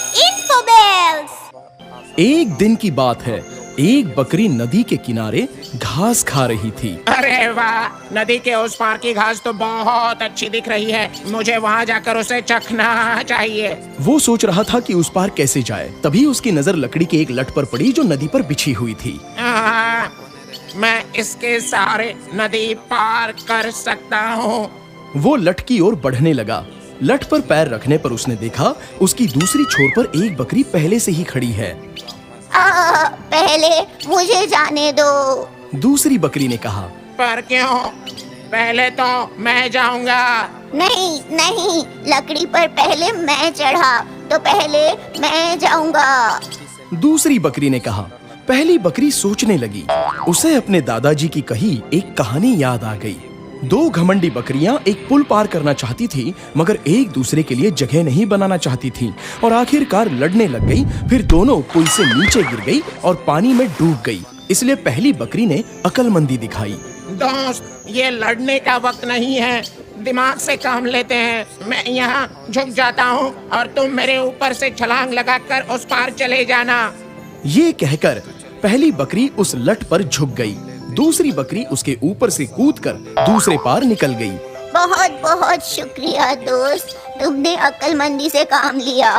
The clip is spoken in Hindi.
इन्फोबेल्स। एक दिन की बात है, एक बकरी नदी के किनारे घास खा रही थी। अरे वाह, नदी के उस पार की घास तो बहुत अच्छी दिख रही है। मुझे वहाँ जाकर उसे चखना चाहिए। वो सोच रहा था कि उस पार कैसे जाए। तभी उसकी नजर लकड़ी के एक लट पर पड़ी जो नदी पर बिछी हुई थी। मैं इसके सहारे नदी पार कर सकता हूँ। वो लट की ओर बढ़ने लगा। लट पर पैर रखने पर उसने देखा उसकी दूसरी छोर पर एक बकरी पहले से ही खड़ी है। पहले मुझे जाने दो। दूसरी बकरी ने कहा। पर क्यों? पहले तो मैं जाऊंगा। नहीं नहीं, लकड़ी पर पहले मैं चढ़ा तो पहले मैं जाऊंगा। दूसरी बकरी ने कहा। पहली बकरी सोचने लगी। उसे अपने दादाजी की कही एक कहानी याद आ गई। दो घमंडी बकरियां एक पुल पार करना चाहती थी, मगर एक दूसरे के लिए जगह नहीं बनाना चाहती थी और आखिरकार लड़ने लग गई। फिर दोनों पुल से नीचे गिर गई और पानी में डूब गई। इसलिए पहली बकरी ने अक्लमंदी दिखाई। दोस्त, ये लड़ने का वक्त नहीं है, दिमाग से काम लेते हैं। मैं यहाँ झुक जाता हूँ और तुम मेरे ऊपर से छलांग लगाकर उस पार चले जाना। ये कहकर पहली बकरी उस लट पर झुक गई। दूसरी बकरी उसके ऊपर से कूदकर दूसरे पार निकल गई। बहुत बहुत शुक्रिया दोस्त, तुमने अक्लमंदी से काम लिया।